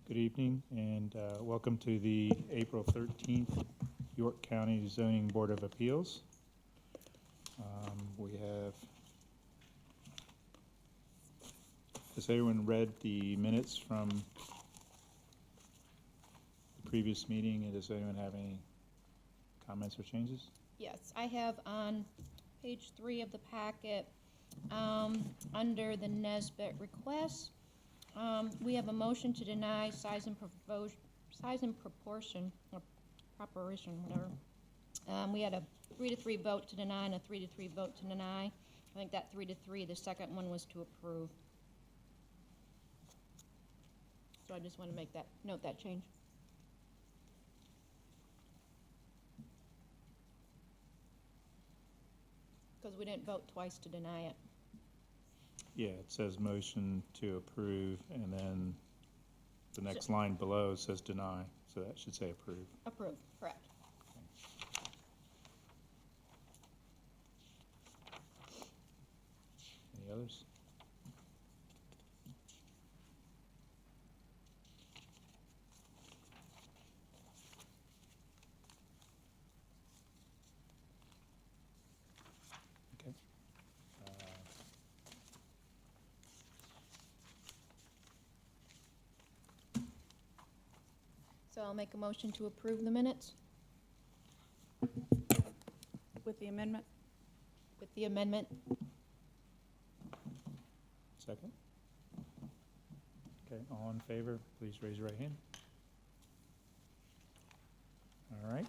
Good evening, and welcome to the April 13th York County Zoning Board of Appeals. We have, has everyone read the minutes from the previous meeting, and does anyone have any comments or changes? Yes, I have on page 3 of the packet, under the Nesbit request, we have a motion to deny size and proportion, or proportion, whatever. We had a 3-3 vote to deny and a 3-3 vote to deny. I think that 3-3, the second one was to approve. So I just want to make that, note that change. Because we didn't vote twice to deny it. Yeah, it says motion to approve, and then the next line below says deny, so that should say approve. Approve, correct. Any others? Okay. So I'll make a motion to approve the minutes With the amendment? with the amendment. Second? Okay, all in favor, please raise your right hand. All right,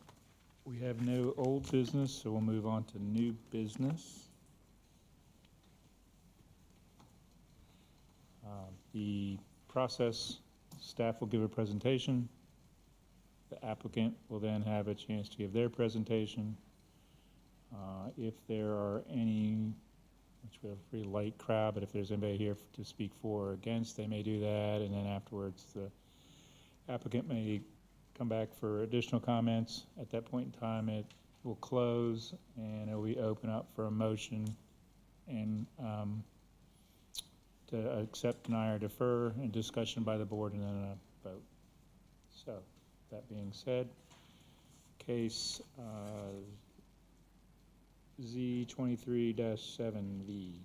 we have no old business, so we'll move on to new business. The process, staff will give a presentation. The applicant will then have a chance to give their presentation. If there are any, which we have a pretty light crowd, but if there's anybody here to speak for or against, they may do that, and then afterwards the applicant may come back for additional comments. At that point in time, it will close and it will be open up for a motion and to accept, deny, or defer, and discussion by the board, and then a vote. So, that being said, case Z23-7V.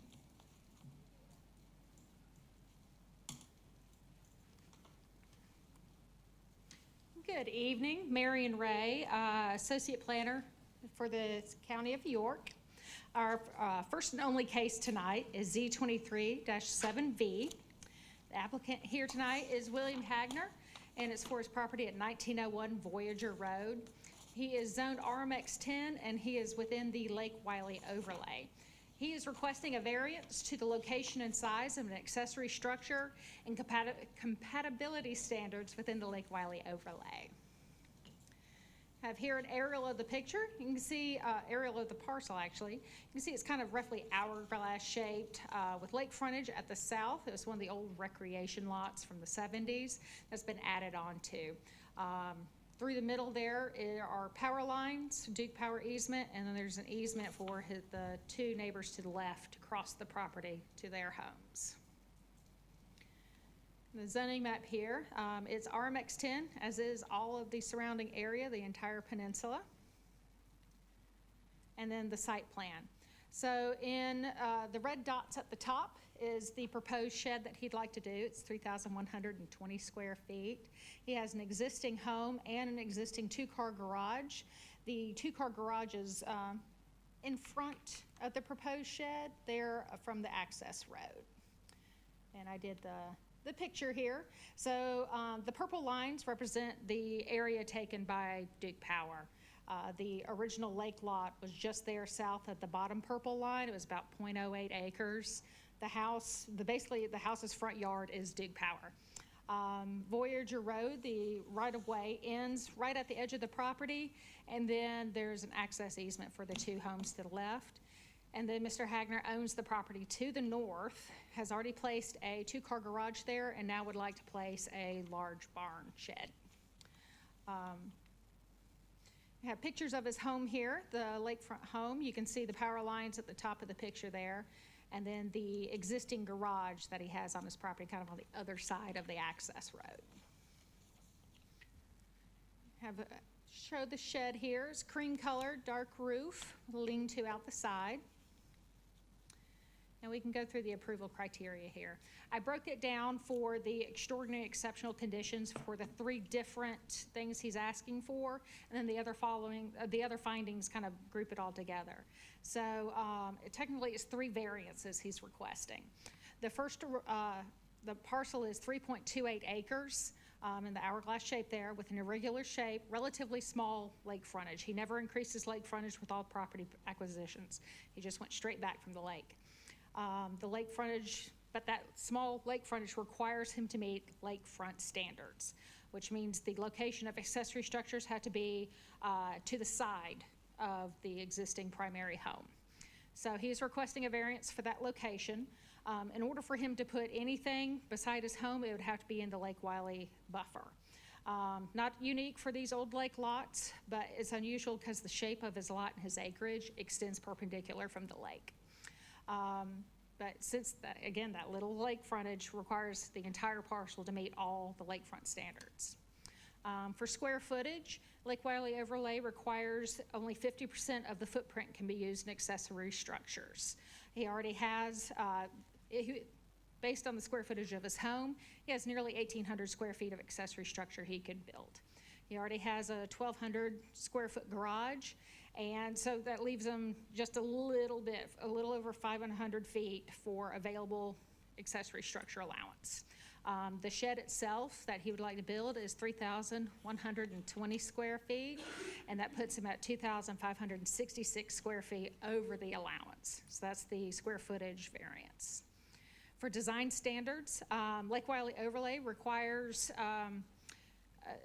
Good evening, Marion Ray, Associate Planner for the County of York. Our first and only case tonight is Z23-7V. The applicant here tonight is William Hagner, and it's for his property at 1901 Voyager Road. He is zoned RMX10, and he is within the Lake Wylie overlay. He is requesting a variance to the location and size of an accessory structure and compatibility standards within the Lake Wylie overlay. I have here an aerial of the picture. You can see aerial of the parcel, actually. You can see it's kind of roughly hourglass shaped with lake frontage at the south. It was one of the old recreation lots from the 70s that's been added on to. Through the middle there are power lines, Duke Power easement, and then there's an easement for the two neighbors to the left to cross the property to their homes. The zoning map here, it's RMX10, as is all of the surrounding area, the entire peninsula. And then the site plan. So in the red dots at the top is the proposed shed that he'd like to do. It's 3,120 square feet. He has an existing home and an existing two-car garage. The two-car garage is in front of the proposed shed there from the access road. And I did the picture here. So the purple lines represent the area taken by Duke Power. The original lake lot was just there south at the bottom purple line. It was about 0.08 acres. The house, basically the house's front yard is Duke Power. Voyager Road, the right-of-way ends right at the edge of the property, and then there's an access easement for the two homes to the left. And then Mr. Hagner owns the property to the north, has already placed a two-car garage there, and now would like to place a large barn shed. We have pictures of his home here, the lakefront home. You can see the power lines at the top of the picture there. and then the existing garage that he has on his property, kind of on the other side of the access road. show the shed here. It's cream colored, dark roof, lean-to out the side. And we can go through the approval criteria here. I broke it down for the extraordinary exceptional conditions for the 3 different things he's asking for, and then the other findings kind of group it all together. So technically it's 3 variances he's requesting. The first, the parcel is 3.28 acres in the hourglass shape there with an irregular shape, relatively small lake frontage. He never increases lake frontage with all property acquisitions. He just went straight back from the lake. The lake frontage, but that small lake frontage requires him to meet lakefront standards, which means the location of accessory structures had to be to the side of the existing primary home. So he's requesting a variance for that location. In order for him to put anything beside his home, it would have to be in the Lake Wiley buffer. Not unique for these old lake lots, but it's unusual because the shape of his lot and his acreage extends perpendicular from the lake. But since, again, that little lake frontage requires the entire parcel to meet all the lakefront standards. For square footage, Lake Wiley overlay requires only 50% of the footprint can be used in accessory structures. He already has, based on the square footage of his home, he has nearly 1,800 square feet of accessory structure he could build. He already has a 1,200 square foot garage, and so that leaves him just a little over 500 feet for available accessory structure allowance. The shed itself that he would like to build is 3,120 square feet, and that puts him at 2,566 square feet over the allowance. So that's the square footage variance. For design standards, Lake Wiley overlay requires,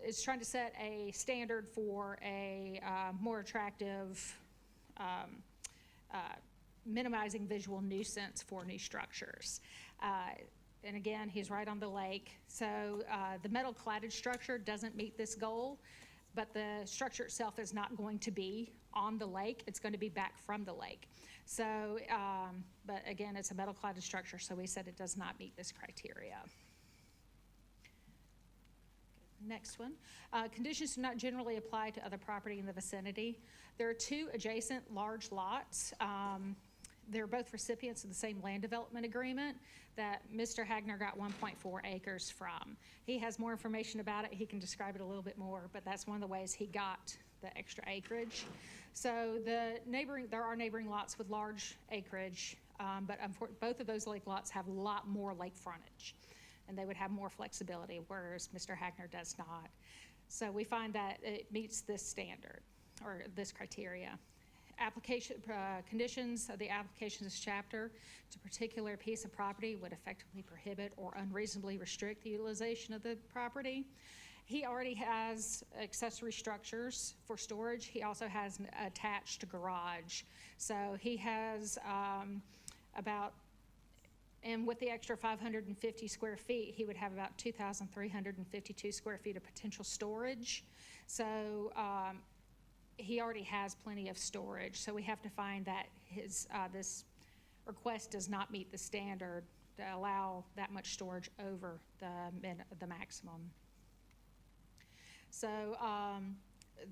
is trying to set a standard for a more attractive, minimizing visual nuisance for new structures. And again, he's right on the lake. So the metal cladded structure doesn't meet this goal, but the structure itself is not going to be on the lake. It's going to be back from the lake. So, but again, it's a metal cladded structure, so we said it does not meet this criteria. Next one. Conditions do not generally apply to other property in the vicinity. There are 2 adjacent large lots. They're both recipients of the same land development agreement that Mr. Hagner got 1.4 acres from. He has more information about it. He can describe it a little bit more, but that's one of the ways he got the extra acreage. So there are neighboring lots with large acreage, but both of those lake lots have a lot more lake frontage, and they would have more flexibility, whereas Mr. Hagner does not. So we find that it meets this standard, or this criteria. Application conditions of the applications chapter to a particular piece of property would effectively prohibit or unreasonably restrict the utilization of the property. He already has accessory structures for storage. He also has an attached garage. So he has and with the extra 550 square feet, he would have about 2,352 square feet of potential storage. So he already has plenty of storage, so we have to find that his this request does not meet the standard to allow that much storage over the maximum. So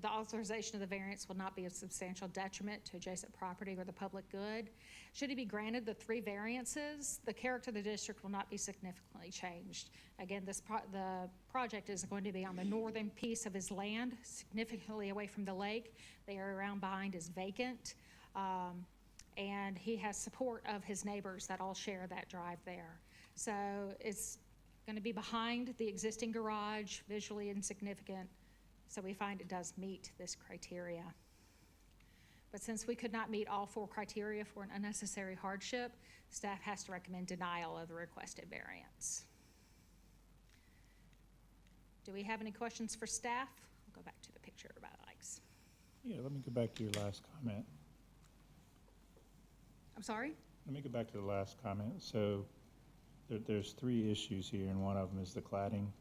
the authorization of the variance will not be a substantial detriment to adjacent property or the public good. Should he be granted the 3 variances, the character of the district will not be significantly changed. Again, the project is going to be on the northern piece of his land, significantly away from the lake. The area around behind is vacant, and he has support of his neighbors that all share that drive there. So it's going to be behind the existing garage, visually insignificant. So we find it does meet this criteria. But since we could not meet all 4 criteria for an unnecessary hardship, staff has to recommend denial of the requested variance. Do we have any questions for staff? I'll go back to the picture everybody likes. Yeah, let me go back to your last comment. I'm sorry? Let me go back to the last comment. So there's 3 issues here, and one of them is the cladding.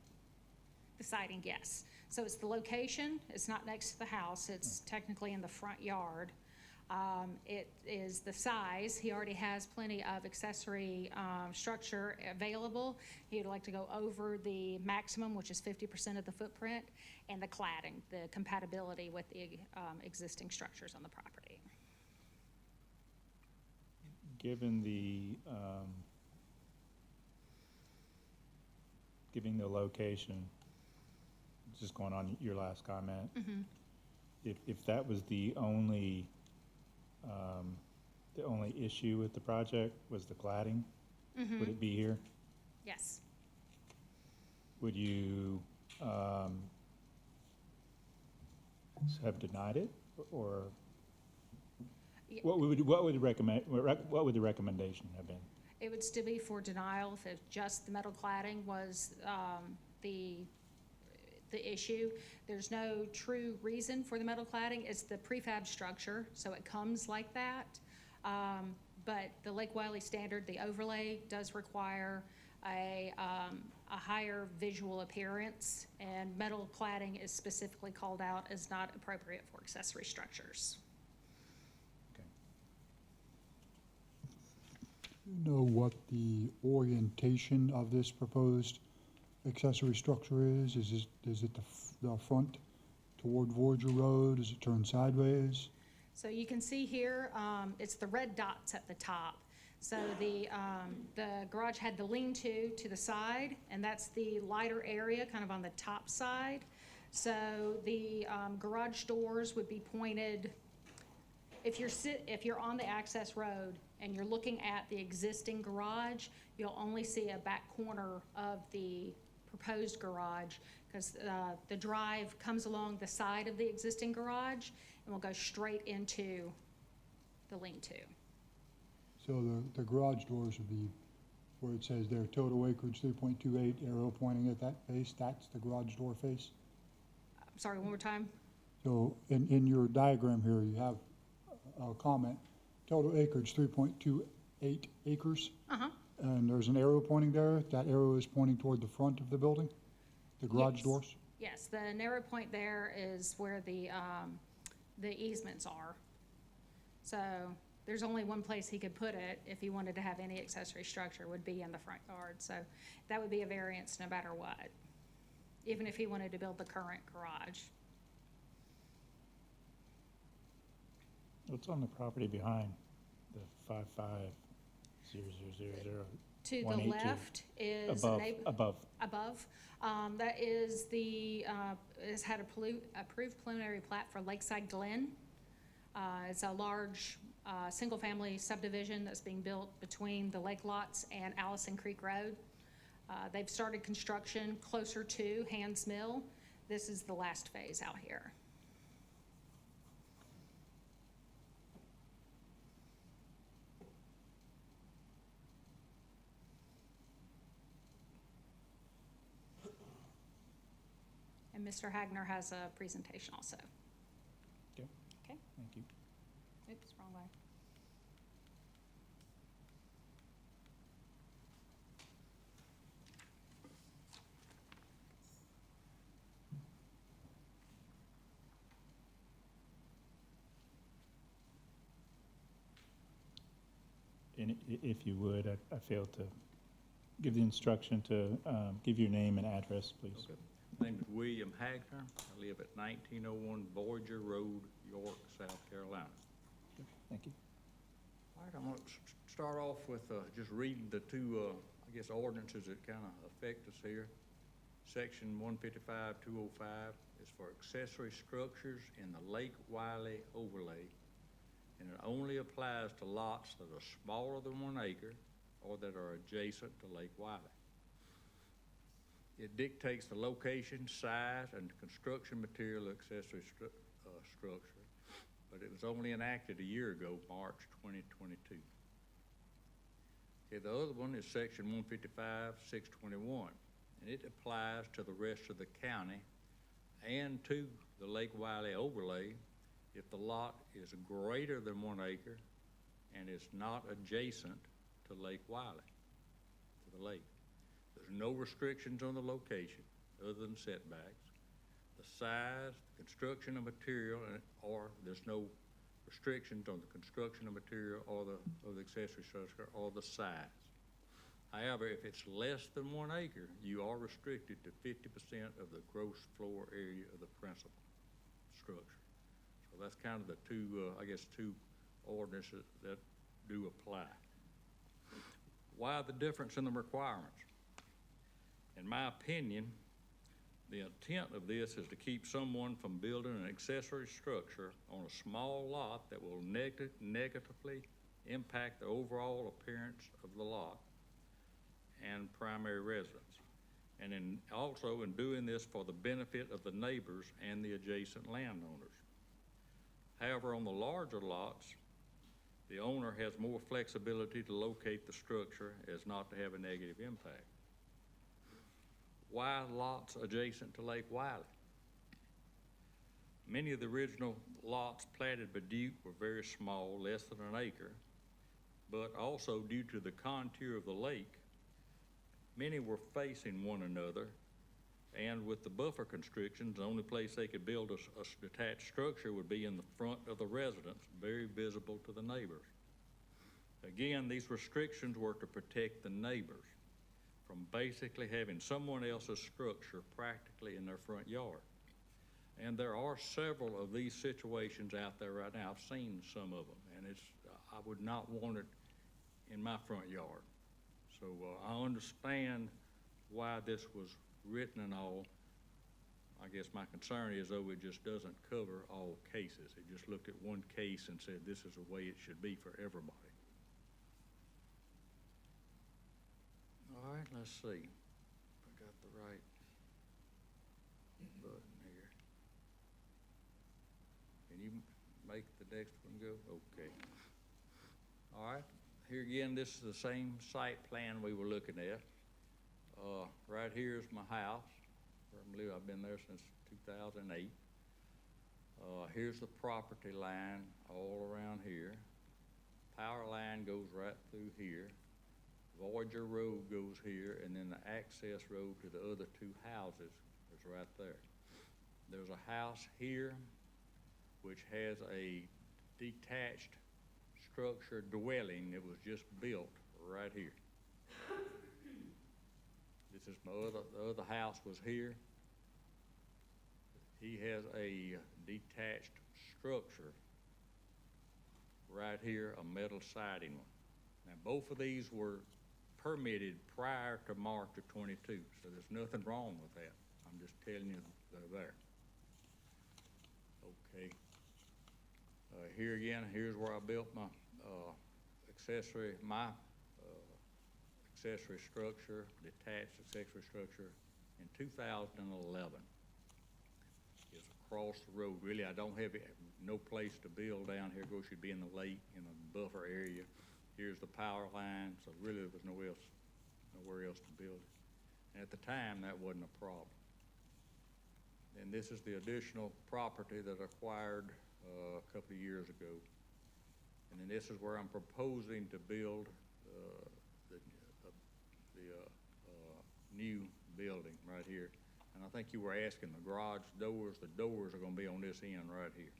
The siding, yes. So it's the location, it's not next to the house, it's technically in the front yard. It is the size. He already has plenty of accessory structure available. He would like to go over the maximum, which is 50% of the footprint, and the cladding, the compatibility with the existing structures on the property. Given the location, just going on your last comment, if that was the only issue with the project was the cladding, would it be here? Yes. Would you have denied it, or Yeah. what would the recommendation have been? It would still be for denial if just the metal cladding was the issue. There's no true reason for the metal cladding. It's the prefab structure, so it comes like that. But the Lake Wiley standard, the overlay, does require a higher visual appearance, and metal cladding is specifically called out as not appropriate for accessory structures. You know what the orientation of this proposed accessory structure is? Is it the front toward Voyager Road? Is it turned sideways? So you can see here, it's the red dots at the top. So the garage had the lean-to to the side, and that's the lighter area kind of on the top side. So the garage doors would be pointed, if you're on the access road and you're looking at the existing garage, you'll only see a back corner of the proposed garage, because the drive comes along the side of the existing garage and will go straight into the lean-to. So the garage doors would be where it says there, total acreage 3.28, arrow pointing at that face, that's the garage door face? I'm sorry, one more time? So in your diagram here, you have a comment, total acreage 3.28 acres. Uh-huh. And there's an arrow pointing there. That arrow is pointing toward the front of the building, the garage Yes. doors? Yes, the narrow point there is where the easements are. So there's only one place he could put it if he wanted to have any accessory structure, would be in the front yard. So that would be a variance no matter what, even if he wanted to build the current garage. What's on the property behind the 55000? To the 182. left is Above. above. That is has had approved preliminary plat for Lakeside Glen. It's a large, single-family subdivision that's being built between the lake lots and Allison Creek Road. They've started construction closer to Hands Mill. This is the last phase out here. And Mr. Hagner has a presentation also. Okay. Okay. Thank you. Oops, wrong way. And if you would, I failed to give the instruction to give your name and address, please. Okay. My name is William Hagner. I live at 1901 Voyager Road, York, South Carolina. Thank you. All right, I'm going to start off with just reading the two, I guess, ordinances that kind of affect us here. Section 155-205 is for accessory structures in the Lake Wiley overlay, and it only applies to lots that are smaller than 1 acre or that are adjacent to Lake Wiley. It dictates the location, size, and construction material of accessory structure, but it was only enacted a year ago, March 2022. Okay, the other one is section 155-621, and it applies to the rest of the county and to the Lake Wiley overlay if the lot is greater than 1 acre and is not adjacent to Lake Wiley, to the lake. There's no restrictions on the location other than setbacks, the size, construction of material, or there's no restrictions on the construction of material or the accessory structure or the size. However, if it's less than 1 acre, you are restricted to 50% of the gross floor area of the principal structure. So that's kind of the two, two ordinances that do apply. Why the difference in the requirements? In my opinion, the intent of this is to keep someone from building an accessory structure on a small lot that will negatively impact the overall appearance of the lot and primary residence. And also in doing this for the benefit of the neighbors and the adjacent landowners. However, on the larger lots, the owner has more flexibility to locate the structure as not to have a negative impact. Why lots adjacent to Lake Wiley? Many of the original lots platted by Duke were very small, less than 1 acre, but also due to the contour of the lake, many were facing one another, and with the buffer constrictions, the only place they could build a detached structure would be in the front of the residence, very visible to the neighbors. Again, these restrictions were to protect the neighbors from basically having someone else's structure practically in their front yard. And there are several of these situations out there right now. I've seen some of them, and I would not want it in my front yard. So I understand why this was written and all. I guess my concern is, though, it just doesn't cover all cases. It just looked at one case and said this is the way it should be for everybody. All right, let's see if I got the right button here. Can you make the next one go? Okay. All right, here again, this is the same site plan we were looking at. Right here is my house where I live. I've been there since 2008. Here's the property line all around here. Power line goes right through here. Voyager Road goes here, and then the access road to the other two houses is right there. There's a house here which has a detached structure dwelling that was just built right here. This is the other house was here. He has a detached structure right here, a metal siding one. Now, both of these were permitted prior to March of 22, so there's nothing wrong with that. I'm just telling you they're there. Okay. Here again, here's where I built my accessory structure, detached accessory structure in 2011. It's across the road. Really, I don't have no place to build down here. Of course, you'd be in the lake, in a buffer area. Here's the power line, so really there was nowhere else to build it. And at the time, that wasn't a problem. And this is the additional property that I acquired a couple of years ago. And then this is where I'm proposing to build the new building right here. And I think you were asking the garage doors. The doors are going to be on this end right here.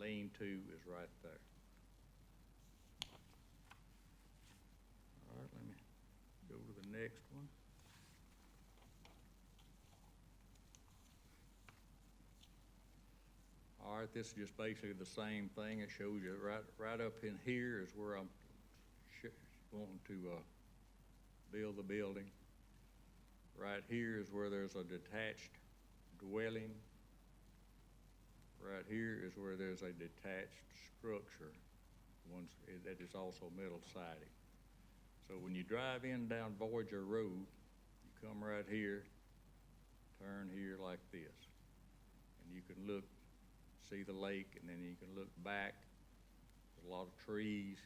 Lean-to is right there. All right, let me go to the next one. All right, this is just basically the same thing. It shows you right up in here is where I'm wanting to build the building. Right here is where there's a detached dwelling. Right here is where there's a detached structure, that is also metal siding. So when you drive in down Voyager Road, you come right here, turn here like this, and you can look, see the lake, and then you can look back. There's a lot of trees.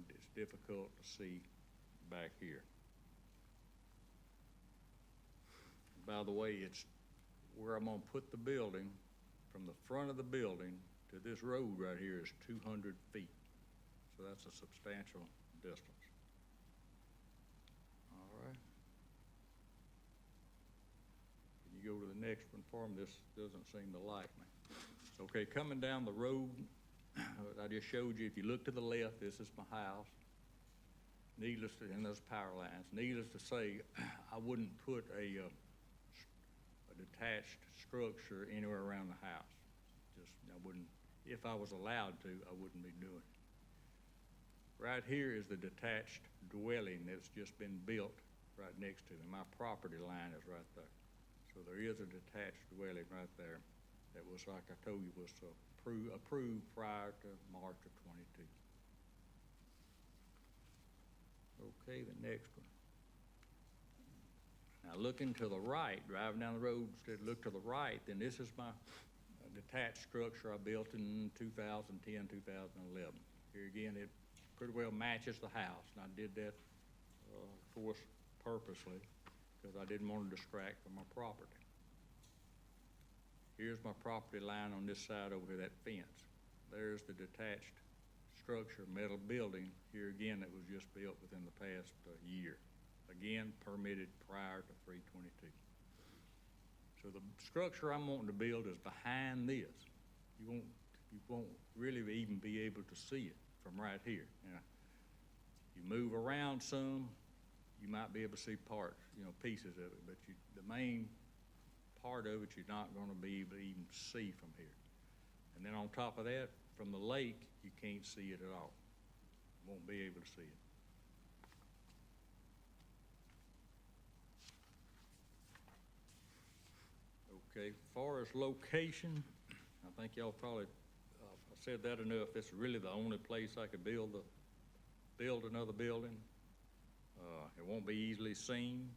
It's difficult to see back here. By the way, it's where I'm gonna put the building. From the front of the building to this road right here is 200 feet. So that's a substantial distance. All right. Can you go to the next one for me? This doesn't seem to like me. Okay, coming down the road, I just showed you, if you look to the left, this is my house. Needless to, and those power lines, needless to say, I wouldn't put a detached structure anywhere around the house. Just, I wouldn't, if I was allowed to, I wouldn't be doing it. Right here is the detached dwelling that's just been built right next to me. My property line is right there. So there is a detached dwelling right there that was, like I told you, was approved prior to March of '22. Okay, the next one. Now looking to the right, driving down the road, instead look to the right, then this is my detached structure I built in 2010, 2011. Here again, it pretty well matches the house, and I did that, of course, purposely, because I didn't want to distract from my property. Here's my property line on this side over here, that fence. There's the detached structure, metal building, here again, that was just built within the past year. Again, permitted prior to 3/22. So the structure I'm wanting to build is behind this. You won't really even be able to see it from right here. Now, you move around some, you might be able to see parts, pieces of it, but the main part of it, you're not going to be able to even see from here. And then on top of that, from the lake, you can't see it at all. You won't be able to see it. Okay, as far as location, I think y'all probably, I said that enough. This is really the only place I could build another building. It won't be easily seen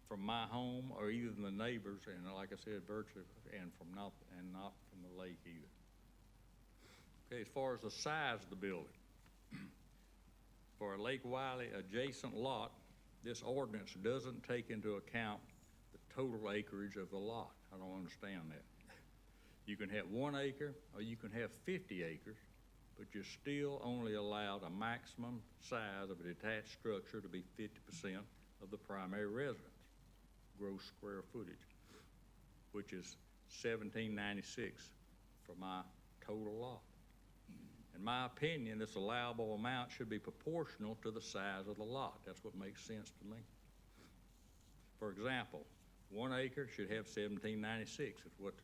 from my home or even the neighbors, and like I said, virtually, and not from the lake either. Okay, as far as the size of the building, for a Lake Wiley adjacent lot, this ordinance doesn't take into account the total acreage of the lot. I don't understand that. You can have 1 acre or you can have 50 acres, but you're still only allowed a maximum size of a detached structure to be 50% of the primary residence gross square footage, which is 1796 for my total lot. In my opinion, this allowable amount should be proportional to the size of the lot. That's what makes sense to me. For example, 1 acre should have 1796 is what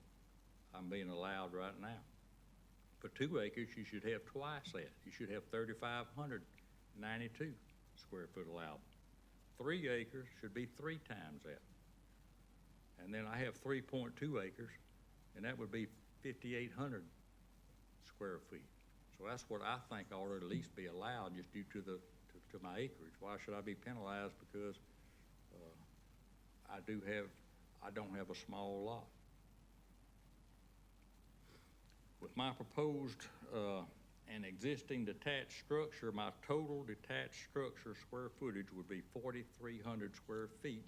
I'm being allowed right now. For 2 acres, you should have twice that. You should have 3,592 square foot allowable. 3 acres should be 3 times that. And then I have 3.2 acres, and that would be 5,800 square feet. So that's what I think ought to at least be allowed just due to to my acreage. Why should I be penalized because I don't have a small lot? With my proposed and existing detached structure, my total detached structure square footage would be 4,300 square feet,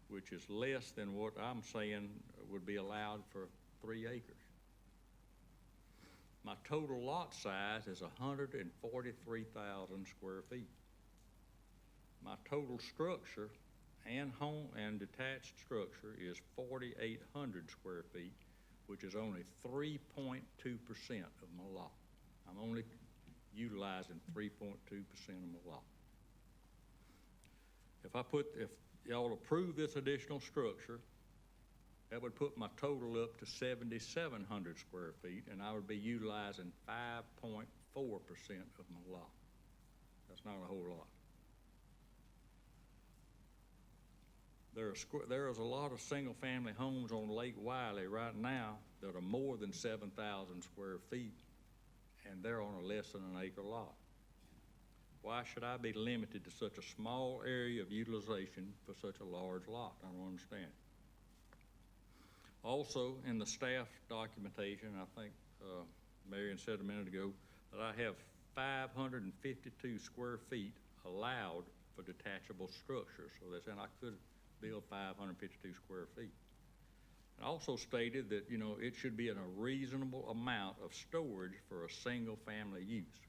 which is less than what I'm saying would be allowed for 3 acres. My total lot size is 143,000 square feet. My total structure and home and detached structure is 4,800 square feet, which is only 3.2% of my lot. I'm only utilizing 3.2% of my lot. If y'all approve this additional structure, that would put my total up to 7,700 square feet, and I would be utilizing 5.4% of my lot. That's not a whole lot. There is a lot of single-family homes on Lake Wiley right now that are more than 7,000 square feet, and they're on a less than an acre lot. Why should I be limited to such a small area of utilization for such a large lot? I don't understand. Also, in the staff documentation, I think Marion said a minute ago that I have 552 square feet allowed for detachable structures. So they're saying I could build 552 square feet. And also stated that, it should be in a reasonable amount of storage for a single family use.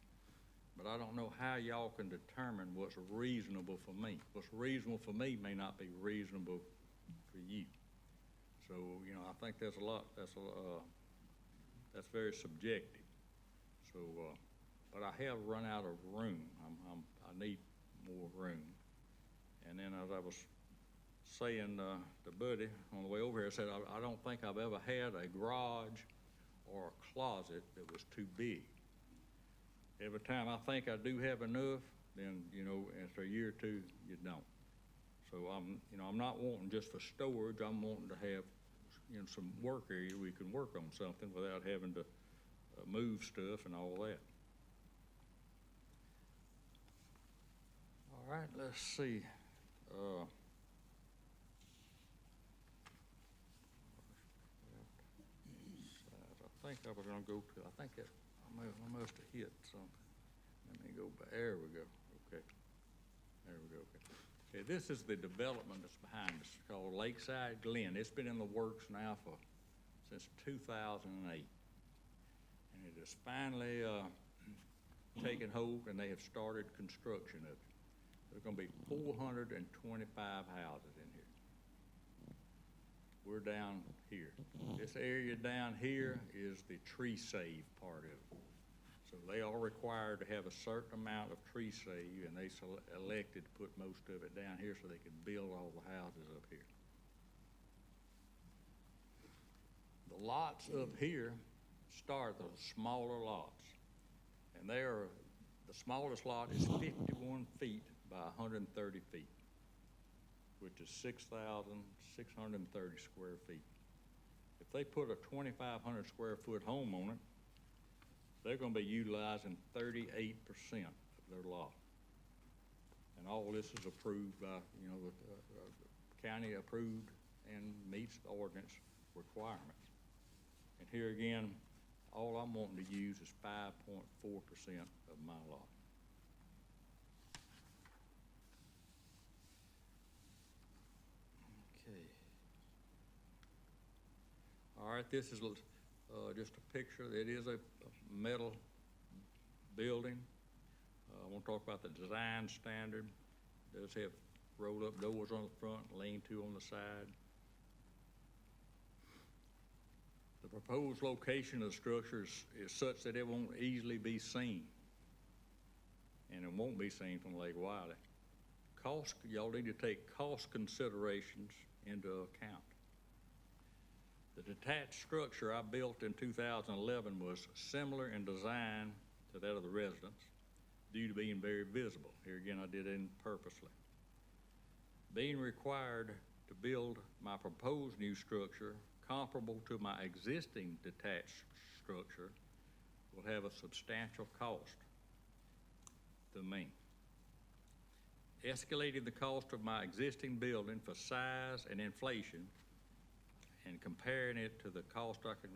But I don't know how y'all can determine what's reasonable for me. What's reasonable for me may not be reasonable for you. So, you know, I think there's a lot, that's very subjective. So, but I have run out of room. I need more room. And then as I was saying to Buddy on the way over here, I said, I don't think I've ever had a garage or a closet that was too big. Every time I think I do have enough, then, you know, after a year or two, you don't. So I'm not wanting just for storage. I'm wanting to have, you know, some work area we can work on something without having to move stuff and all that. All right, let's see. I think I was gonna go to, I think that, I must have hit something. Let me go back, there we go, okay. There we go, okay. Okay, this is the development that's behind us, called Lakeside Glen. It's been in the works now since 2008. And it has finally taken hold, and they have started construction of it. There's gonna be 425 houses in here. We're down here. This area down here is the tree save part of it. So they are required to have a certain amount of tree save, and they elected to put most of it down here so they could build all the houses up here. The lots up here start the smaller lots, and the smallest lot is 51 feet by 130 feet, which is 6,630 square feet. If they put a 2,500 square foot home on it, they're gonna be utilizing 38% of their lot. And all this is approved by, you know, the county approved and meets the ordinance requirements. And here again, all I'm wanting to use is 5.4% of my lot. Okay. All right, this is just a picture. It is a metal building. I want to talk about the design standard. It does have roll-up doors on the front, lean-to on the side. The proposed location of the structure is such that it won't easily be seen, and it won't be seen from Lake Wiley. Cost, y'all need to take cost considerations into account. The detached structure I built in 2011 was similar in design to that of the residence due to being very visible. Here again, I did it purposely. Being required to build my proposed new structure comparable to my existing detached structure will have a substantial cost to me. Escalating the cost of my existing building for size and inflation and comparing it to the cost I could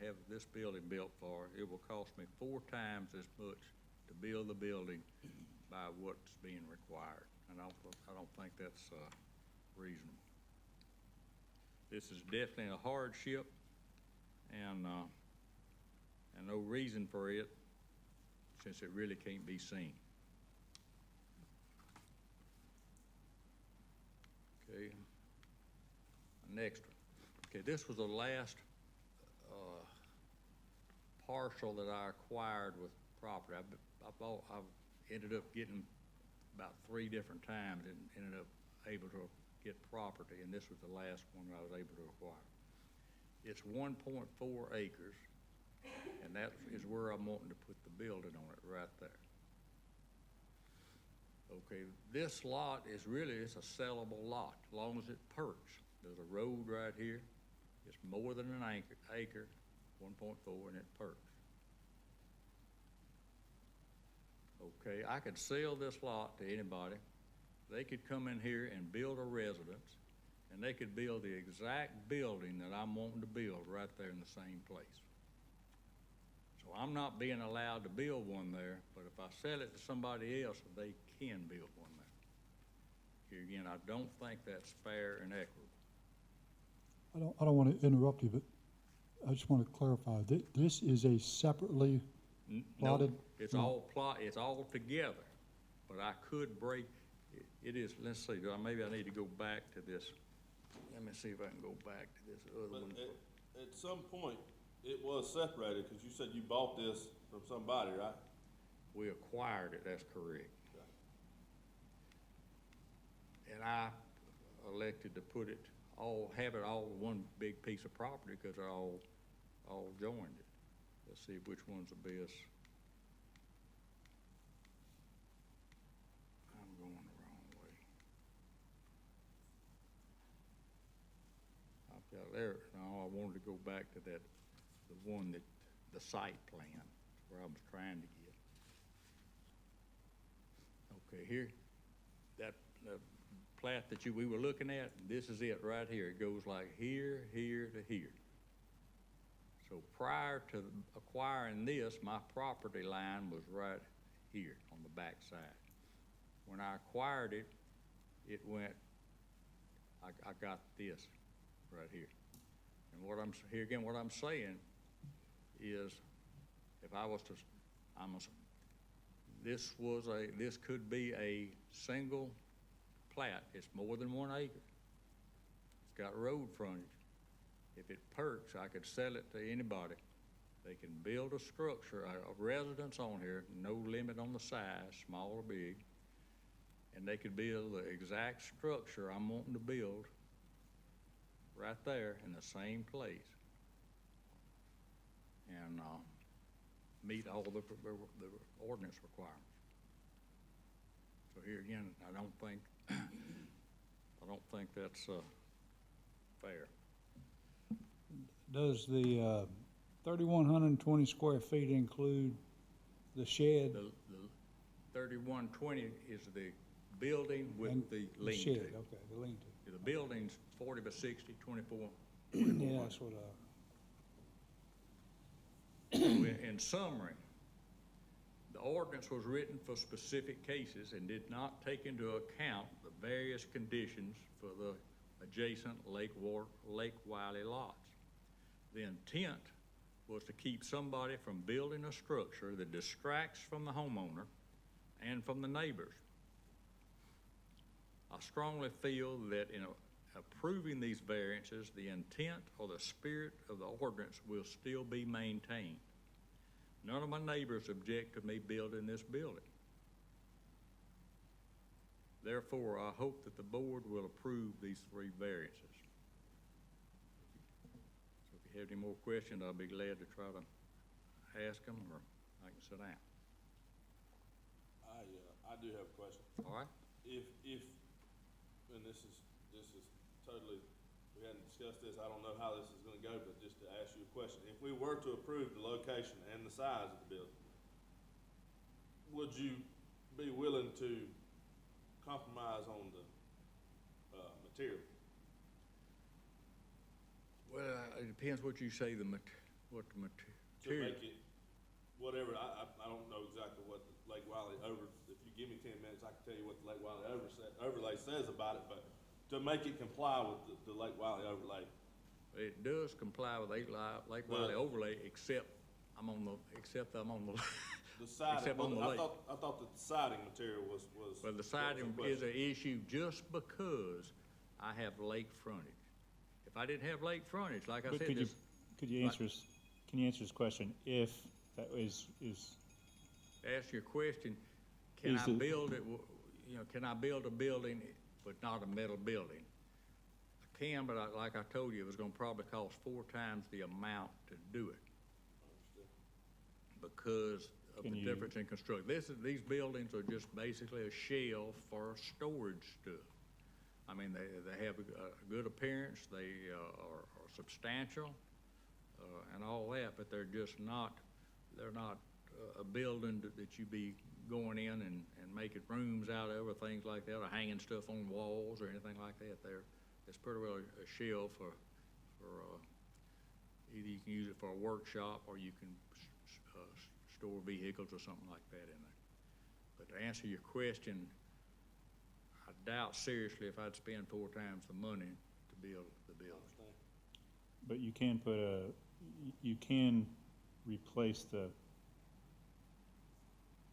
have this building built for, it will cost me 4 times as much to build the building by what's being required. And I don't think that's reasonable. This is definitely a hardship, and no reason for it, since it really can't be seen. Okay, next one. Okay, this was the last parcel that I acquired with property. I've ended up getting about 3 different times and ended up able to get property, and this was the last one I was able to acquire. It's 1.4 acres, and that is where I'm wanting to put the building on it, right there. Okay, this lot is really, it's a sellable lot, as long as it perks. There's a road right here. It's more than an acre, 1.4, and it perks. Okay, I could sell this lot to anybody. They could come in here and build a residence, and they could build the exact building that I'm wanting to build right there in the same place. So I'm not being allowed to build one there, but if I sell it to somebody else, they can build one there. Here again, I don't think that's fair and equitable. I don't want to interrupt you, but I just want to clarify, this is a separately plotted? No, it's all together, but I could break, it is, let's see, maybe I need to go back to this. let me see if I can go back to this other But one. at some point, it was separated, because you said you bought this from somebody, right? We acquired it, that's correct. And I elected to put it have it all one big piece of property, because they're all joined it. Let's see which one's the best. I'm going the wrong way. I've got there, no, I wanted to go back to that, the one that, the site plan, where I was trying to get. Okay, here, that plat that we were looking at, this is it right here. It goes like here, here to here. So prior to acquiring this, my property line was right here on the back side. When I acquired it, it went, I got this right here. And what I'm saying is, if I was to, this could be a single plat. It's more than 1 acre. It's got road frontage. If it perks, I could sell it to anybody. They can build a structure, a residence on here, no limit on the size, small or big, and they could build the exact structure I'm wanting to build right there in the same place, and meet all the ordinance requirements. So here again, I don't think that's fair. Does the 3,120 square feet include the shed? The 3120 is the building with and the the lean-to. shed, okay, the lean-to. The building's 40 by 60, 24. Yeah, that's what In summary, the ordinance was written for specific cases and did not take into account the various conditions for the adjacent Lake Wiley lots. The intent was to keep somebody from building a structure that distracts from the homeowner and from the neighbors. I strongly feel that in approving these variances, the intent or the spirit of the ordinance will still be maintained. None of my neighbors object to me building this building. Therefore, I hope that the board will approve these 3 variances. So if you have any more questions, I'll be glad to try to ask them, or I can sit down. I do have a question. All right? If, and this is totally, we hadn't discussed this, I don't know how this is gonna go, but just to ask you a question. If we were to approve the location and the size of the building, would you be willing to compromise on the, material? Well, it depends what you say what the To material. make it, whatever, I don't know exactly what the Lake Wiley if you give me 10 minutes, I can tell you what the Lake Wiley overlay says about it, but to make it comply with the Lake Wiley overlay. It does comply with Lake Wiley overlay, except I'm on the The siding, Except on the lake. I thought that the siding material was. Well, the siding is an issue just because I have lake frontage. If I didn't have lake frontage, like I But said, could you, this, could you answer, can you answer this question? If that is, ask your question, can Is I the- build it, can I build a building but not a metal building? I can, but like I told you, it was gonna probably cost 4 times the amount to do it because of Can the you- difference in construction. These buildings are just basically a shell for storage stuff. I mean, they have a good appearance, they are substantial, and all that, but they're not a building that you be going in and making rooms out of or things like that, or hanging stuff on walls or anything like that. It's pretty well a shell for either you can use it for a workshop or you can store vehicles or something like that in there. But to answer your question, I doubt seriously if I'd spend 4 times the money to build the building. but you can you can replace the,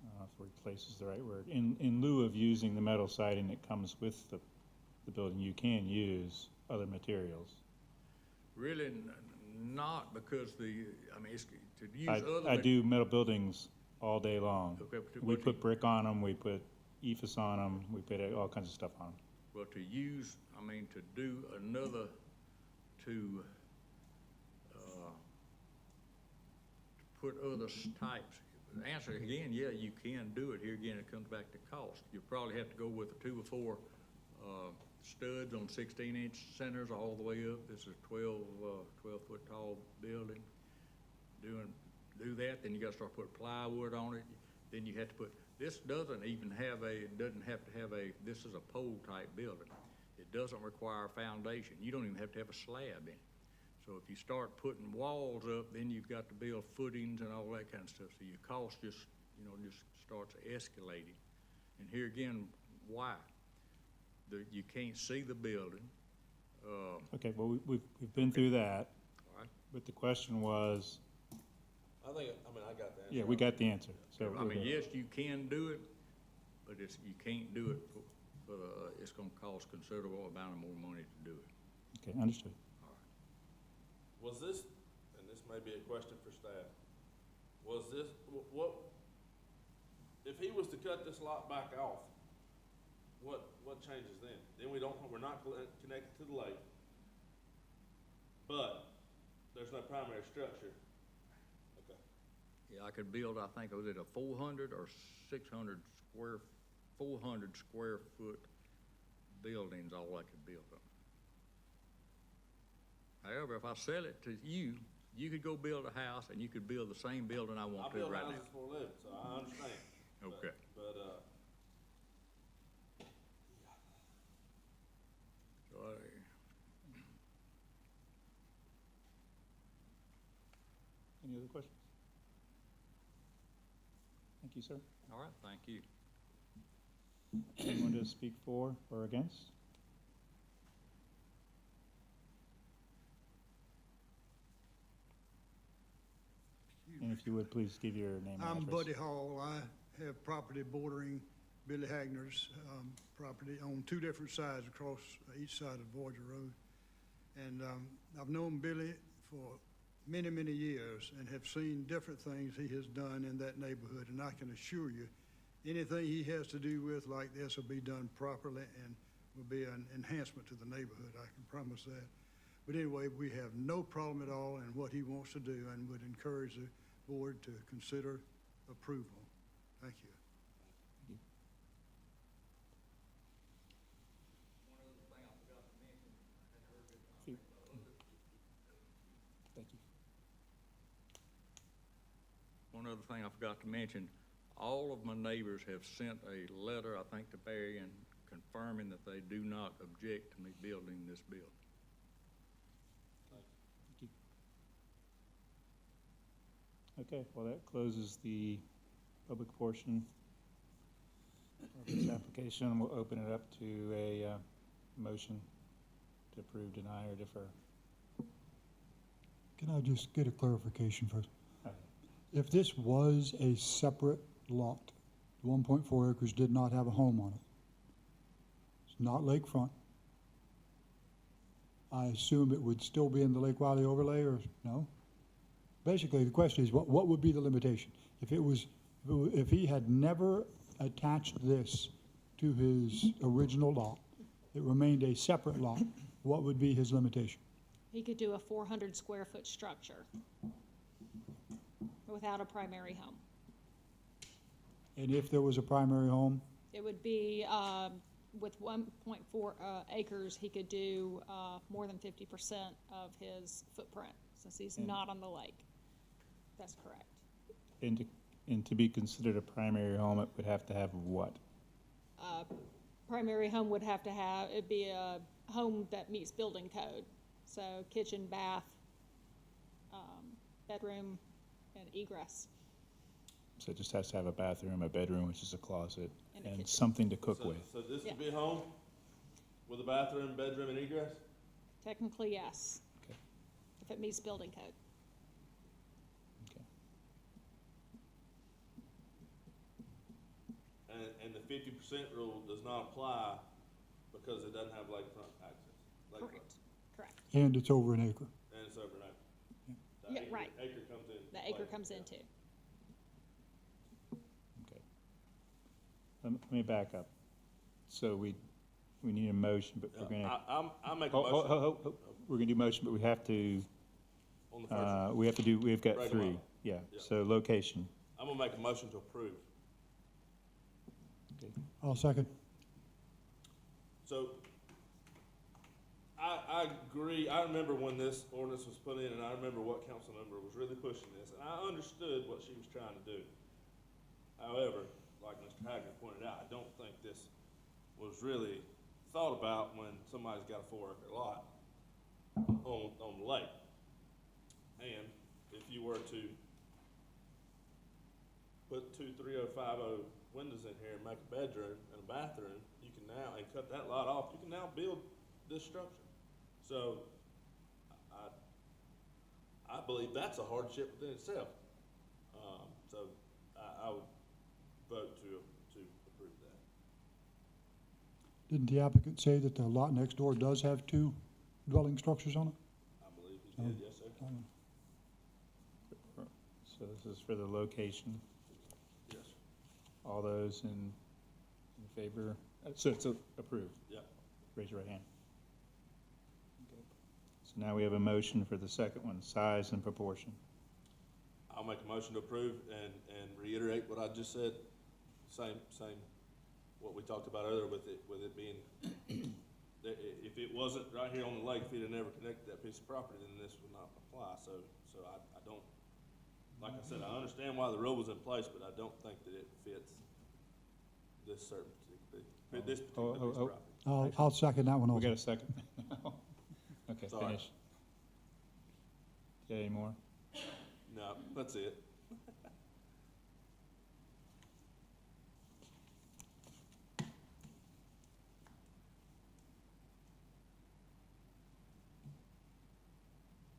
I don't know if replace is the right word, in lieu of using the metal siding that comes with the the building, you can use other materials. Really not, because I mean, it's, to use I other. do metal buildings all day long. Okay, but We what put you- brick on them, we put ephes on them, we put all kinds of stuff on them. Well, to use, I mean, to do another, to put other types. The answer again, yeah, you can do it. Here again, it comes back to cost. You probably have to go with a 2 or 4 studs on 16-inch centers all the way up. This is 12-foot tall building. Do that, then you gotta start putting plywood on it. Then you have to put, this doesn't even have doesn't have to have this is a pole type building. It doesn't require a foundation. You don't even have to have a slab in it. So if you start putting walls up, then you've got to build footings and all that kind of stuff. So your cost just starts escalating. And here again, why? You can't see the building. Okay, well, we've been through that, All right. but the question was, I think, I mean, I got the answer. yeah, we got the answer, so. I we're mean, good. yes, you can do it, but you can't do it it's gonna cost considerable amount of more money to do it. Okay, understood. Was this, and this may be a question for staff, was this, what, if he was to cut this lot back off, what changes then? Then we're not connected to the lake, but there's no primary structure. Okay. Yeah, I could build, I think, was it a 400 or 600 400 square foot buildings, all I could build them. However, if I sell it to you, you could go build a house and you could build the same building I I want to build right houses now. for a living, so I understand. Okay. But, So Any other questions? Thank you, sir. all right, thank you. Anyone to speak for or against? And if you would, please give your name and I'm address. Buddy Hall. I have property bordering Billy Hagner's property on 2 different sides across each side of Voyager Road. And I've known Billy for many, many years and have seen different things he has done in that neighborhood. And I can assure you, anything he has to do with like this will be done properly and will be an enhancement to the neighborhood. I can promise that. But anyway, we have no problem at all in what he wants to do and would encourage the board to consider approval. Thank you. Thank you. One other thing I forgot to mention, all of my neighbors have sent a letter, I think, to Barry, and confirming that they do not object to me building this building. Okay, well, that closes the public portion of this application. We'll open it up to a motion to approve, deny, or defer. Can I just get a clarification first? Okay. If this was a separate lot, 1.4 acres did not have a home on it, it's not lakefront, I assume it would still be in the Lake Wiley overlay, or no? Basically, the question is, what would be the limitation? If he had never attached this to his original lot, it remained a separate lot, what would be his limitation? He could do a 400 square foot structure without a primary home. And if there was a primary home, It would be, with 1.4 acres, he could do more than 50% of his footprint, since he's not on the lake. That's correct. And to be considered a primary home, it would have to have what? Primary home would have to have, it'd be a home that meets building code. So kitchen, bath, bedroom, and egress. So it just has to have a bathroom, a bedroom, which is a closet, And a and kitchen. something to cook so, with. so this Yeah. would be a home with a bathroom, bedroom, and egress? Technically, yes. Okay. If it meets building code. Okay. And the 50% rule does not apply because it doesn't have lakefront access. Lakefront. Correct. And it's over an acre. And it's over an acre. The Yeah, acre- right. Acre comes in. The acre later, comes in yeah. too. Okay. Let me back up. So we need a motion, but we're gonna, I make a oh, motion we're gonna do motion, but we have to, on the first one. we've got Break 'em three. up. Yeah, Yeah. so location. I'm gonna make a motion to approve. I'll second. So, I agree, I remember when this ordinance was put in, and I remember what council member was really pushing this, and I understood what she was trying to do. However, like Mr. Hagner pointed out, I don't think this was really thought about when somebody's got a 4-acre lot on the lake. And if you were to put 2 3050 windows in here and make a bedroom and a bathroom, you can now, and cut that lot off, you can now build this structure. So, I believe that's a hardship within itself. So, I would vote to approve that. Didn't the applicant say that the lot next door does have 2 dwelling structures on it? I believe he did, yes, sir. So this is for the location. Yes. All those in favor? So it's approved. Yeah. Raise your right hand. Okay. So now we have a motion for the second one, size and proportion. I'll make a motion to approve and reiterate what I just said. Same, what we talked about earlier with it being, if it wasn't right here on the lake, if he'd have never connected that piece of property, then this would not apply. So I don't, like I said, I understand why the rule was in place, but I don't think that it fits this certain particular piece of property. I'll second that one We got also. a second? Okay, Sorry. finish. Okay, any more? No, that's it.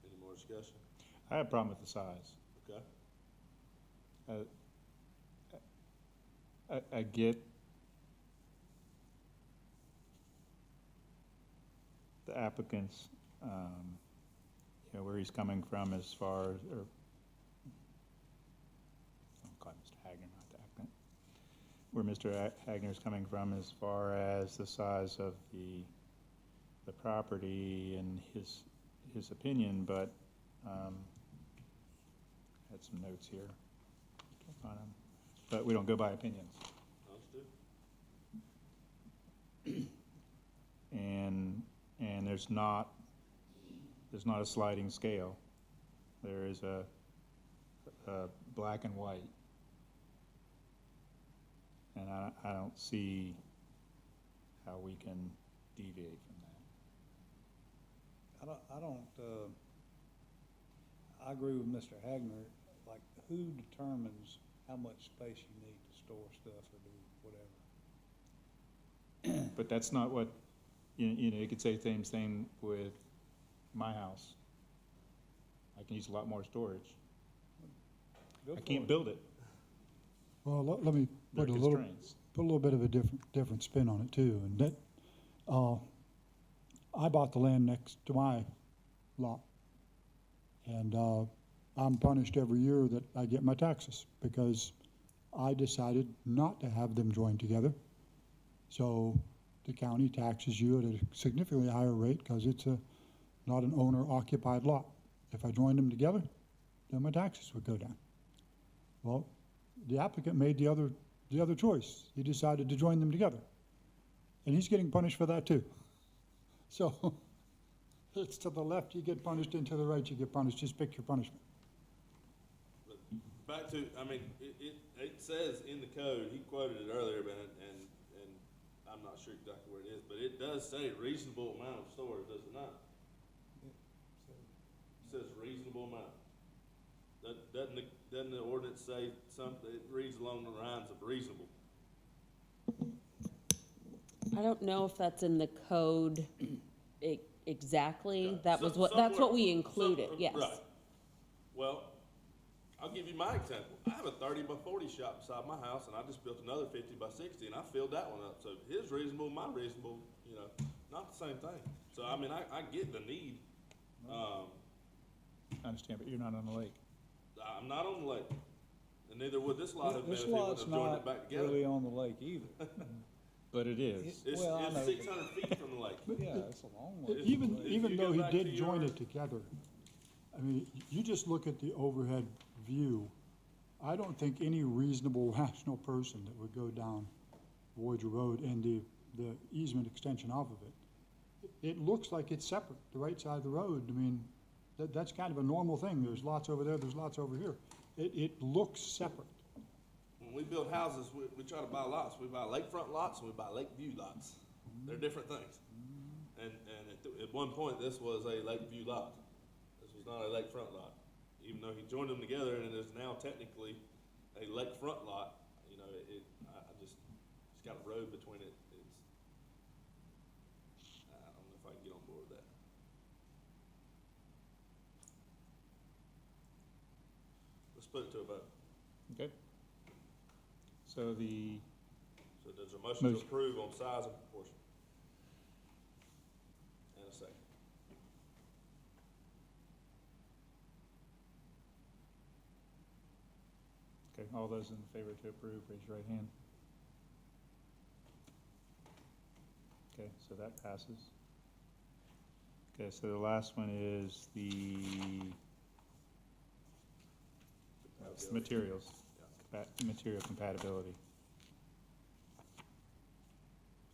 Any more discussion? I have a problem with the size. Okay. I get the applicant's, where he's coming from as far as, or, I'll call him Mr. Hagner, not the applicant. Where Mr. Hagner is coming from as far as the size of the property and his opinion, but, had some notes here. Can't find them. But we don't go by opinions. Understood? And there's not a sliding scale. There is a black and white. And I don't see how we can deviate from that. I agree with Mr. Hagner, like, who determines how much space you need to store stuff or do whatever? But that's not what, you could say same thing with my house. I can use a lot more storage. Go I for can't it. build it. Well, let me There are put a little constraints. bit of a different spin on it too. And that, I bought the land next to my lot. And I'm punished every year that I get my taxes because I decided not to have them joined together. So the county taxes you at a significantly higher rate because it's not an owner-occupied lot. If I joined them together, then my taxes would go down. Well, the applicant made the other choice. He decided to join them together. And he's getting punished for that too. So it's to the left you get punished and to the right you get punished. Just pick your punishment. But back to, I mean, it says in the code, he quoted it earlier, but, and I'm not sure exactly where it is, but it does say reasonable amount of storage, does it not? It says reasonable amount. Doesn't the ordinance say something, it reads along the lines of reasonable? I don't know if that's in the code exactly. Okay. That was So- what, that's what we somewhere- included, some- yes. Right. Well, I'll give you my example. I have a 30 by 40 shop beside my house, and I just built another 50 by 60, and I filled that one up. So his reasonable, my reasonable, you know, not the same thing. So, I mean, I get the need. I understand, but you're not on the lake. I'm not on the lake, and neither would this lot have been This if he would lot's have joined not it back together. really on the lake either. But it is. It's, Well, I know, it's 600 feet from the lake. Yeah, it's a long way. If- Even, if even you though go he back to did join your- it together, I mean, you just look at the overhead view. I don't think any reasonable, rational person that would go down Voyager Road and the easement extension off of it, it looks like it's separate, the right side of the road. I mean, that's kind of a normal thing. There's lots over there, there's lots over here. It looks separate. When we build houses, we try to buy lots. We buy lakefront lots and we buy lakeview lots. They're different things. And at one point, this was a lakeview lot. This was not a lakefront lot. Even though he joined them together and it is now technically a lakefront lot, you know, I just, it's got a road between it. I don't know if I can get on board with that. Let's put it to a vote. Okay. So So there's a motion to Motion. approve on size and proportion. And a second. okay, all those in favor to approve, raise your right hand. Okay, so that passes. Okay, so the last one is the materials, material compatibility.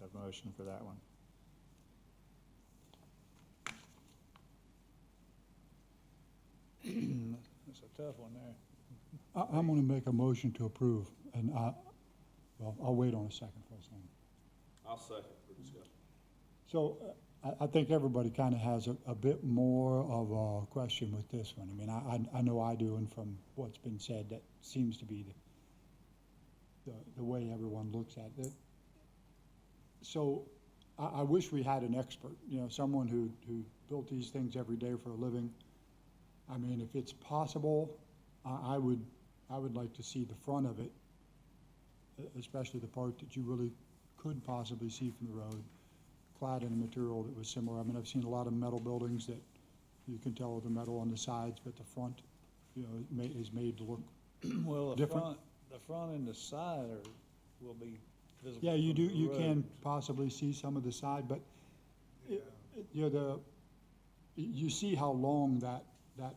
Have a motion for that one. It's a tough one there. I'm gonna make a motion to approve, and well, I'll wait on a second for a second. I'll second for discussion. So I think everybody kind of has a bit more of a question with this one. I mean, I know I do, and from what's been said, that seems to be the way everyone looks at it. So I wish we had an expert, you know, someone who built these things every day for a living. I mean, if it's possible, I would like to see the front of it, especially the part that you really could possibly see from the road, clad in a material that was similar. I mean, I've seen a lot of metal buildings that you can tell the metal on the sides, but the front, you know, is made to look. Well, Different. the front and the side will be visible. Yeah, you from do, the you can road. possibly see some of the side, but, you know, you see how long that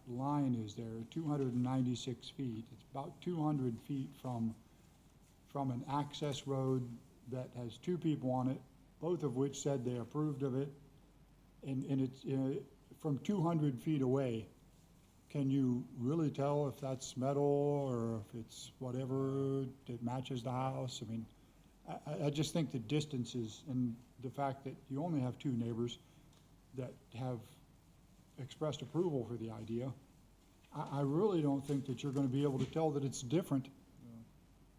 line is there, 296 feet. It's about 200 feet from an access road that has two people on it, both of which said they approved of it. And it's, you know, from 200 feet away, can you really tell if that's metal or if it's whatever that matches the house? I mean, I just think the distances and the fact that you only have two neighbors that have expressed approval for the idea, I really don't think that you're gonna be able to tell that it's different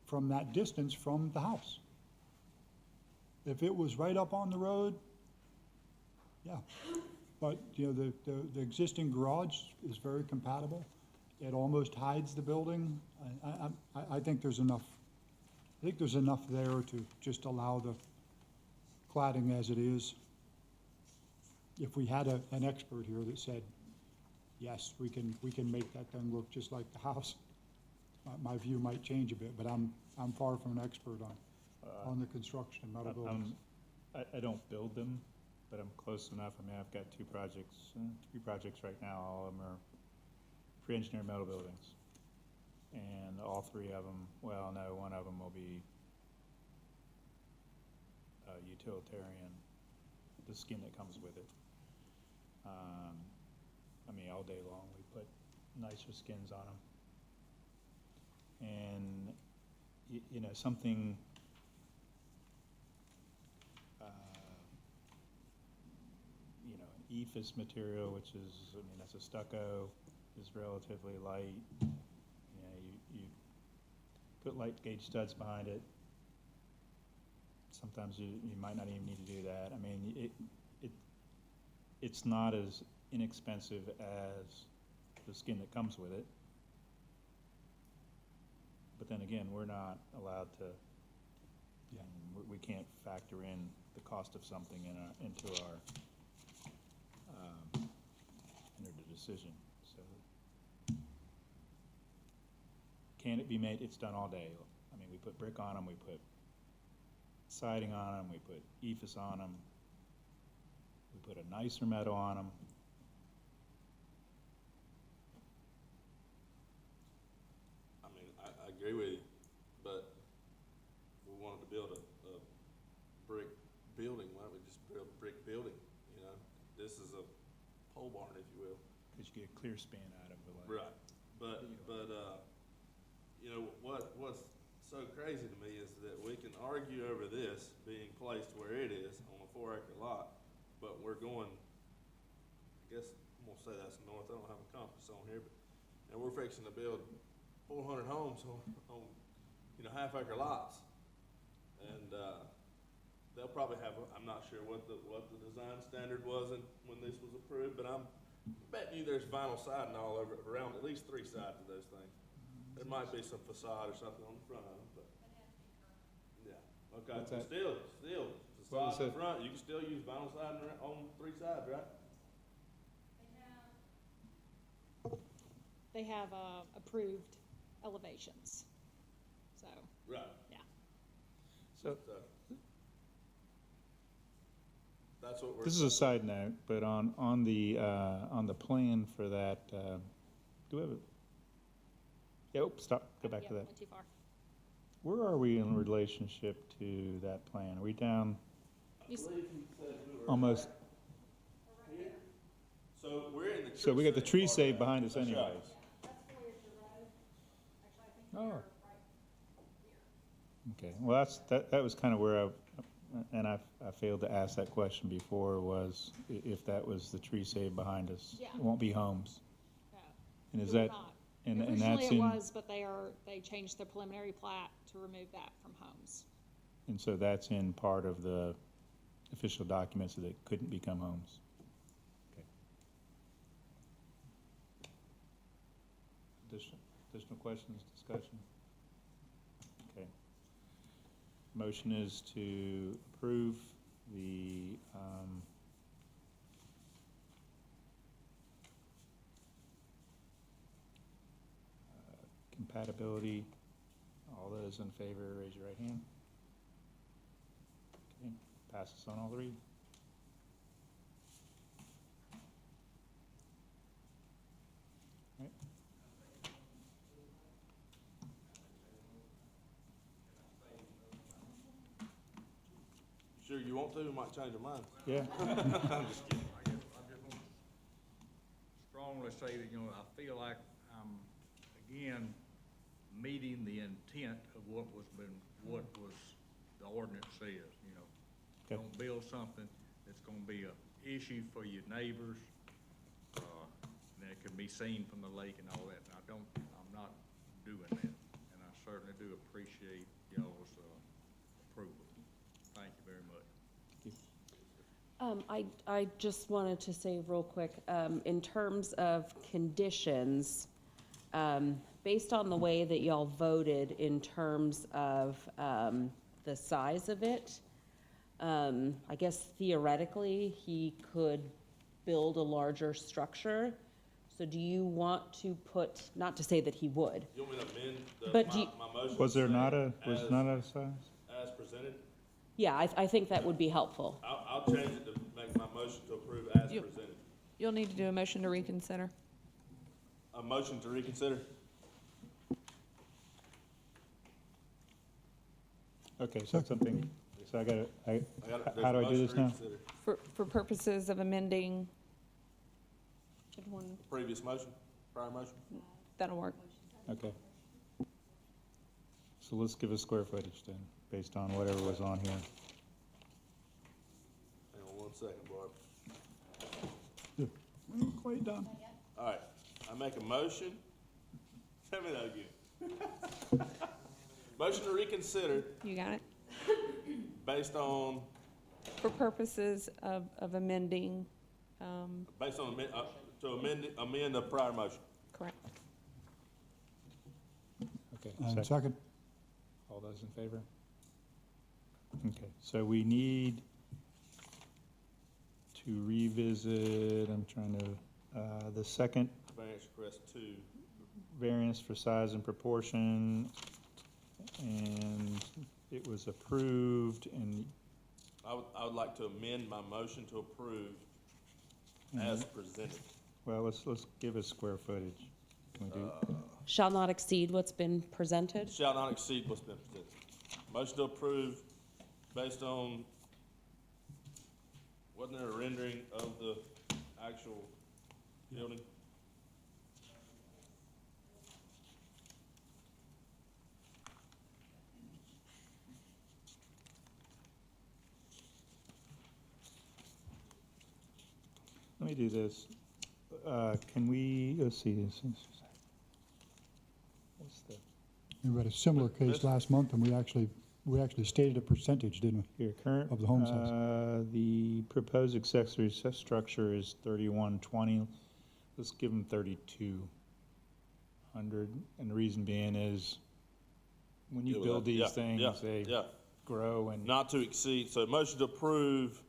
from that distance from the house. If it was right up on the road, yeah. But, you know, the existing garage is very compatible. It almost hides the building. I think there's enough, there to just allow the cladding as it is. If we had an expert here that said, yes, we can make that thing look just like the house, my view might change a bit, but I'm far from an expert on the construction of metal buildings. I don't build them, but I'm close enough. I mean, I've got three projects right now. All of them are pre-engineered metal buildings. And all three of them, well, no, one of them will be utilitarian, the skin that comes with it. I mean, all day long, we put nicer skins on them. And, you know, something, you know, an ephes material, which is, I mean, that's a stucco, is relatively light. You know, you put light gauge studs behind it. Sometimes you might not even need to do that. I mean, it's not as inexpensive as the skin that comes with it. then again, we're not allowed to, Yeah. we can't factor in the cost of something into our, into the decision, so. Can it be made, it's done all day. I mean, we put brick on them, we put siding on them, we put ephes on them, we put a nicer metal on them. I mean, I agree with you, but we wanted to build a brick building, why don't we just build a brick building, you know? This is a pole barn, if you will. Because you get a clear span out of the light. Right, but, you know, what's so crazy to me is that we can argue over this being placed where it is on a 4-acre lot, but we're going, I guess, I'm gonna say that's north, I don't have a compass on here, but, and we're fixing to build 400 homes on, you know, 1/2-acre lots. And, they'll probably have, I'm not sure what the design standard was when this was approved, but I'm betting you there's vinyl siding all over, around at least 3 sides of those things. There might be some facade or something on the front of them, but, yeah, okay, What's but that? still, What was facade in that? the front, you can still use vinyl siding on 3 sides, right? They have approved elevations, so, Right. yeah. So, That's what we're. this is a side note, but on the plan for that, do we have a? Yeah, oops, stop, go back to Yep, that. went too far. Where are we in relationship to that plan? Are we down You s- almost, So we're in the. so we got the tree save save behind us anyways? Oh. Okay, well, that was kind of where I failed to ask that question before, was if that was the tree save behind us. Yeah. It won't be homes. And is it will that, not. and that's Originally it in, was, but they changed their preliminary plat to remove that from homes. and so that's in part of the official documents that it couldn't become homes. Okay. Additional questions, discussion? Okay. Motion is to approve the, compatibility. All those in favor, raise your right hand. Okay, passes on all 3. Right. Sure you want to, we might change our mind. Yeah, I'm just kidding. I just want to strongly say that, I feel like I'm, again, meeting the intent of what was the ordinance says, Okay. Don't build something that's gonna be a issue for your neighbors, and that can be seen from the lake and all that. And I'm not doing that, and I certainly do appreciate y'all's, approval. Thank you very much. I just wanted to say real quick, in terms of conditions, based on the way that y'all voted in terms of, the size of it, I guess theoretically, he could build a larger structure. So do you want to put, not to say that he would, You want me to amend But do you- my motion? was there to say not a size? As presented? yeah, I think that would be helpful. I'll change it to make my motion to approve as You- presented. You'll need to do a motion to reconsider. A motion to reconsider? Okay, so something, so I gotta, There's how a do I do motion this to now? reconsider. For purposes of amending, which one, Previous motion, prior motion? that'll work. Okay. So let's give a square footage then, based on whatever was on here. Hang on 1 second, Barb. We ain't quite done. All right, I make a motion. Tell me that again. Motion to reconsider You got it? based on, For purposes of amending, based on, to amend the prior motion. correct. Okay. And second, All those in favor? Okay, so we need to revisit, I'm trying to, the second Variance request 2. variance for size and proportion, and it was approved, and I would like to amend my motion to approve as presented. well, let's give us square footage. Can we do, Shall not exceed what's been presented? Shall not exceed what's been presented. Motion to approve based on, wasn't there a rendering of the actual building? let me do this. Can we, let's see, what's the, we had a similar case This- last month, and we actually stated a percentage, didn't we? here, current, Of the home size. the proposed accessory structure is 3120. Let's give them 3,200, and the reason being is, when you Deal with build that. these Yeah, things, yeah, they yeah. grow and. Not to exceed, so motion to approve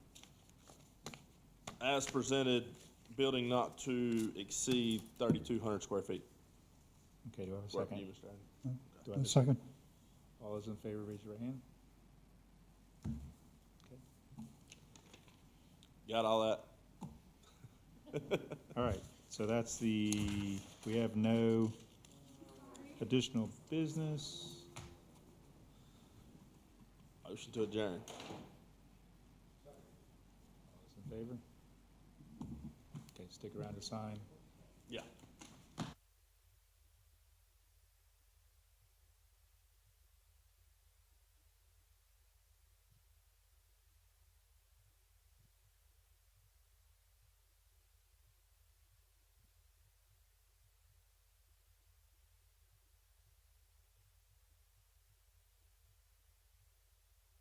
as presented, building not to exceed 3,200 square feet. Okay, do I have a Work for second? you, Mr. Adams. Do I have a Second, All those in favor, raise your right hand. Got all that? All right, so that's we have no additional business. Motion to adjourn. All those in favor? Okay, stick around to sign. Yeah.